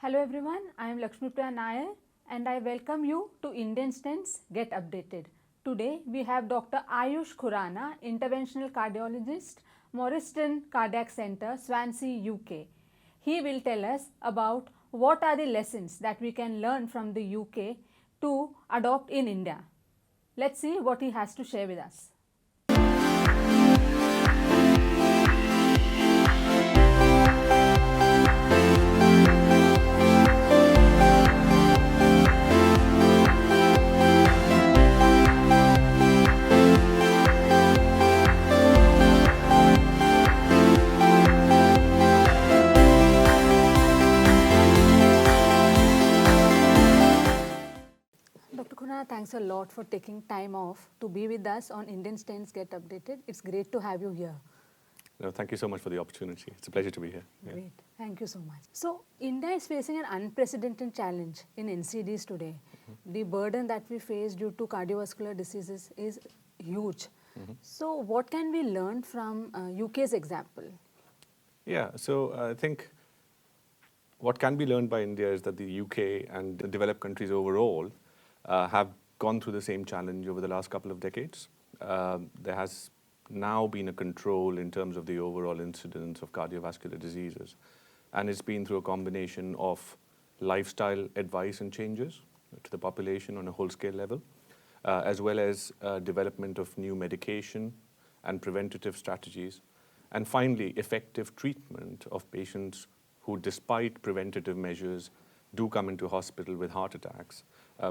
Hello everyone, I am Lakshmipriya Nair and I welcome you to Indian Stents Get Updated. Today we have Dr. Ayush Khurana, Interventional Cardiologist, Morriston Cardiac Centre, Swansea, UK. He will tell us about what are the lessons that we can learn from the UK to adopt in India. Let's see what he has to share with us. Dr. Khurana, thanks a lot for taking time off to be with us on Indian Stents Get Updated. It's great to have you here. No, thank you so much for the opportunity. It's a pleasure to be here. Yeah. Great. Thank you so much. So, India is facing an unprecedented challenge in NCDs today. The burden that we face due to cardiovascular diseases is huge. So, what can we learn from UK's example? Yeah, so I think what can be learned by India is that the UK and the developed countries overall have gone through the same challenge over the last couple of decades. There has now been a control in terms of the overall incidence of cardiovascular diseases. And it's been through a combination of lifestyle advice and changes to the population on a whole-scale level, as well as development of new medication and preventative strategies. And finally, effective treatment of patients who, despite preventative measures, do come into hospital with heart attacks,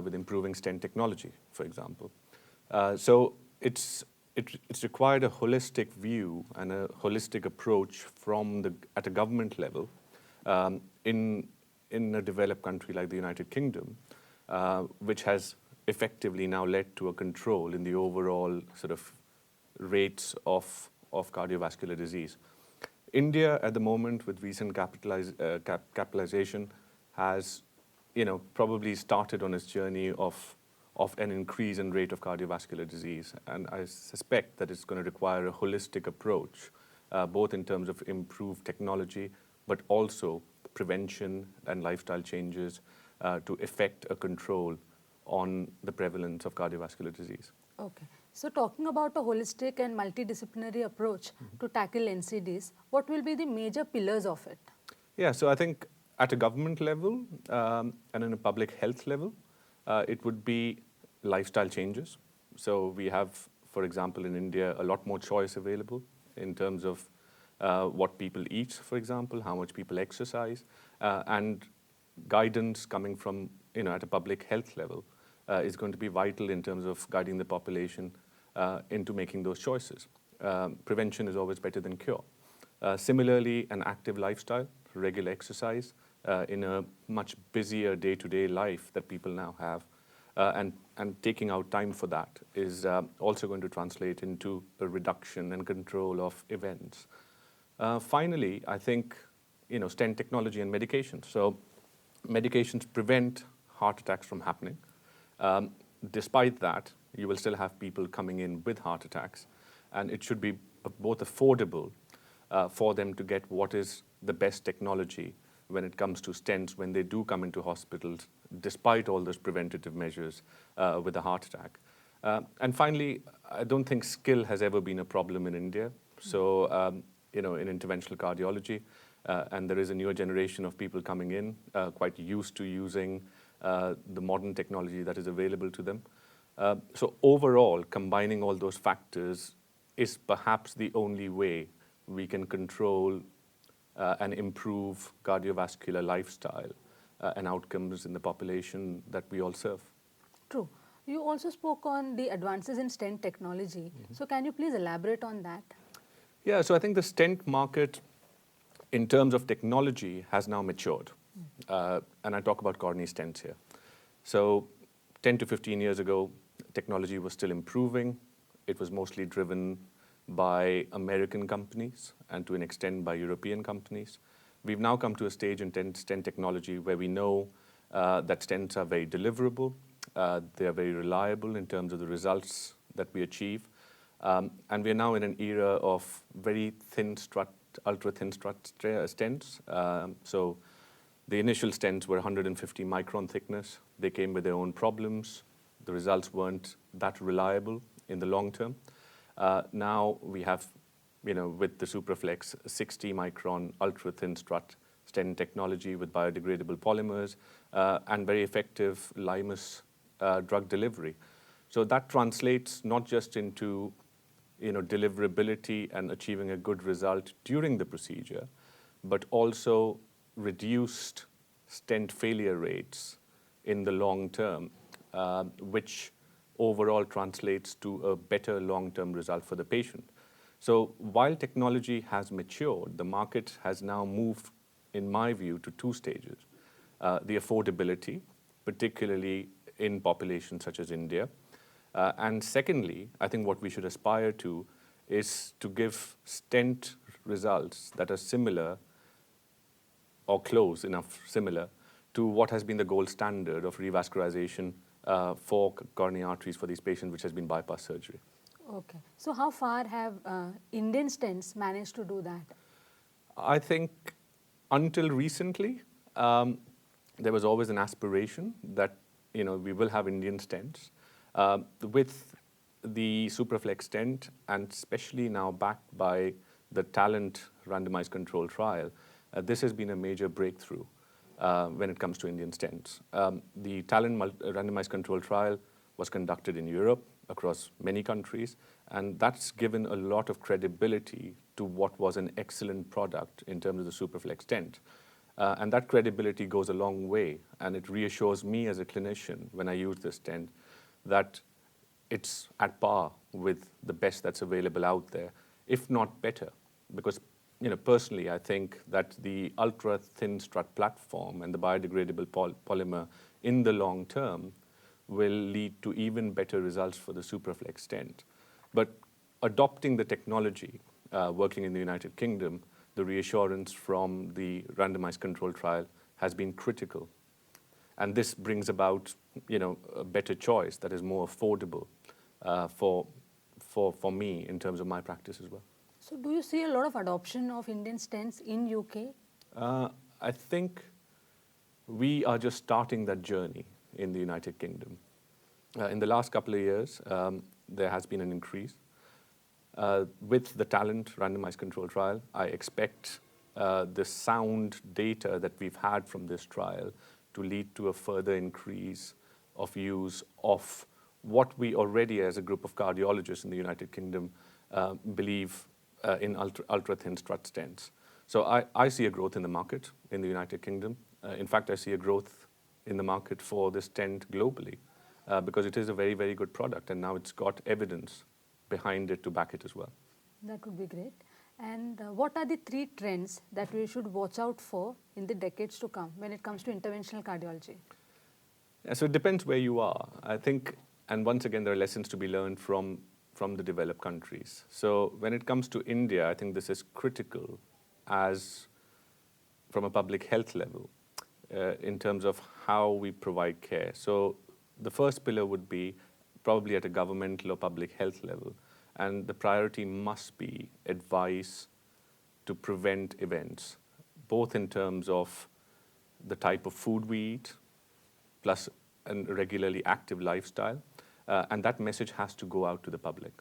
with improving stent technology, for example. So it's required a holistic view and a holistic approach at a government level in a developed country like the United Kingdom, which has effectively now led to a control in the overall sort of rates of cardiovascular disease. India, at the moment, with recent capitalization, has, probably started on its journey of an increase in rate of cardiovascular disease. And I suspect that it's going to require a holistic approach, both in terms of improved technology, but also prevention and lifestyle changes to effect a control on the prevalence of cardiovascular disease. Okay. So, talking about a holistic and multidisciplinary approach to tackle NCDs, what will be the major pillars of it? Yeah, so I think at a government level and in a public health level, it would be lifestyle changes. So we have, for example, in India, a lot more choice available in terms of what people eat, for example, how much people exercise, and guidance coming from, at a public health level is going to be vital in terms of guiding the population into making those choices. Prevention is always better than cure. Similarly, an active lifestyle, regular exercise in a much busier day-to-day life that people now have, and taking out time for that is also going to translate into a reduction and control of events. Finally, I think, stent technology and medications. So medications prevent heart attacks from happening. Despite that, you will still have people coming in with heart attacks, and it should be both affordable for them to get what is the best technology when it comes to stents when they do come into hospitals, despite all those preventative measures with a heart attack. And finally, I don't think skill has ever been a problem in India. So, in interventional cardiology, and there is a newer generation of people coming in, quite used to using the modern technology that is available to them. So overall, combining all those factors is perhaps the only way we can control and improve cardiovascular lifestyle and outcomes in the population that we all serve. True. You also spoke on the advances in stent technology. So can you please elaborate on that? Yeah, so I think the stent market in terms of technology has now matured. And I talk about coronary stents here. So 10 to 15 years ago, technology was still improving. It was mostly driven by American companies and to an extent by European companies. We've now come to a stage in stent technology where we know that stents are very deliverable. They are very reliable in terms of the results that we achieve. And we are now in an era of very thin strut, ultra thin strut stents. So The initial stents were 150 micron thickness. They came with their own problems. The results weren't that reliable in the long term. Now we have, with the Supraflex, 60 micron ultra thin strut stent technology with biodegradable polymers and very effective limus drug delivery. So that translates not just into deliverability and achieving a good result during the procedure, but also reduced stent failure rates in the long term, which overall translates to a better long-term result for the patient. So while technology has matured, the market has now moved, in my view, to two stages. The affordability, particularly in populations such as India. And secondly, I think what we should aspire to is to give stent results that are similar or close enough similar to what has been the gold standard of revascularization for coronary arteries for these patients, which has been bypass surgery. Okay. So how far have Indian stents managed to do that? I think until recently, there was always an aspiration that we will have Indian stents. With the Supraflex stent, and especially now backed by the TALENT randomized control trial, this has been a major breakthrough when it comes to Indian stents. The TALENT randomized control trial was conducted in Europe across many countries, and that's given a lot of credibility to what was an excellent product in terms of the Supraflex stent. And that credibility goes a long way, and it reassures me as a clinician when I use this stent that it's at par with the best that's available out there, if not better. Because personally, I think that the ultra-thin strut platform and the biodegradable polymer in the long term will lead to even better results for the Supraflex stent. But adopting the technology, working in the United Kingdom, the reassurance from the randomized control trial has been critical. And this brings about, a better choice that is more affordable for me in terms of my practice as well. So do you see a lot of adoption of Indian stents in UK? I think we are just starting that journey in the United Kingdom. In the last couple of years, there has been an increase. With the TALENT randomized control trial, I expect the sound data that we've had from this trial to lead to a further increase of use of what we already, as a group of cardiologists in the United Kingdom, believe in ultra-thin strut stents. So I see a growth in the market in the United Kingdom. In fact, I see a growth in the market for this stent globally because it is a very, very good product, and now it's got evidence behind it to back it as well. That would be great. And what are the three trends that we should watch out for in the decades to come when it comes to interventional cardiology? So it depends where you are. I think, and once again, there are lessons to be learned from the developed countries. So when it comes to India, I think this is critical as from a public health level in terms of how we provide care. So the first pillar would be probably at a governmental or public health level. And the priority must be advice to prevent events, both in terms of the type of food we eat, plus a regularly active lifestyle. And that message has to go out to the public.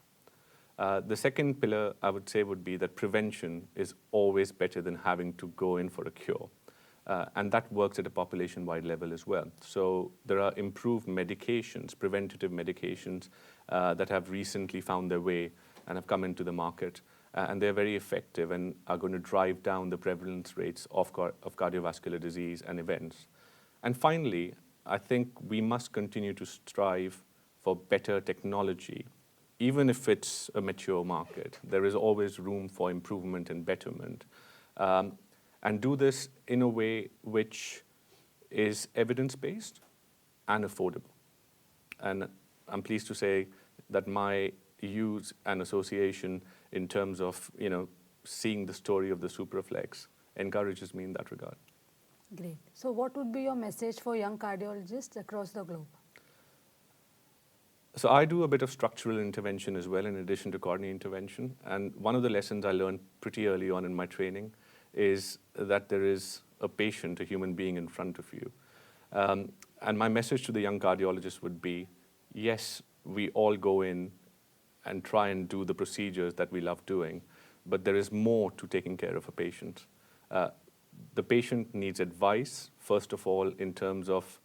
The second pillar, I would say, would be that prevention is always better than having to go in for a cure. And that works at a population-wide level as well. So there are improved medications, preventative medications, that have recently found their way and have come into the market. And they're very effective and are going to drive down the prevalence rates of cardiovascular disease and events. And finally, I think we must continue to strive for better technology. Even if it's a mature market, there is always room for improvement and betterment. And do this in a way which is evidence-based and affordable. And I'm pleased to say that my use and association in terms of seeing the story of the Supraflex encourages me in that regard. Great. So what would be your message for young cardiologists across the globe? So I do a bit of structural intervention as well in addition to coronary intervention. And one of the lessons I learned pretty early on in my training is that there is a patient, a human being in front of you. And my message to the young cardiologists would be, yes, we all go in and try and do the procedures that we love doing, but there is more to taking care of a patient. The patient needs advice, first of all, in terms of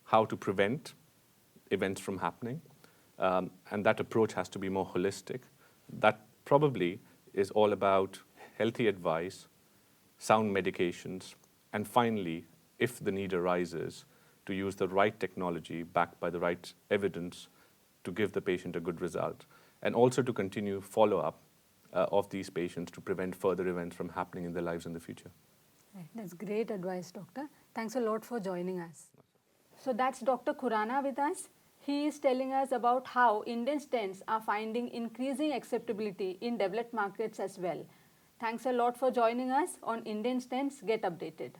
how to prevent events from happening. And that approach has to be more holistic. That probably is all about healthy advice, sound medications, and finally, if the need arises, to use the right technology backed by the right evidence to give the patient a good result. And also to continue follow-up of these patients to prevent further events from happening in their lives in the future. Right. That's great advice, doctor. Thanks a lot for joining us. So that's Dr. Khurana with us. He is telling us about how Indian stents are finding increasing acceptability in developed markets as well. Thanks a lot for joining us on Indian Stents Get Updated.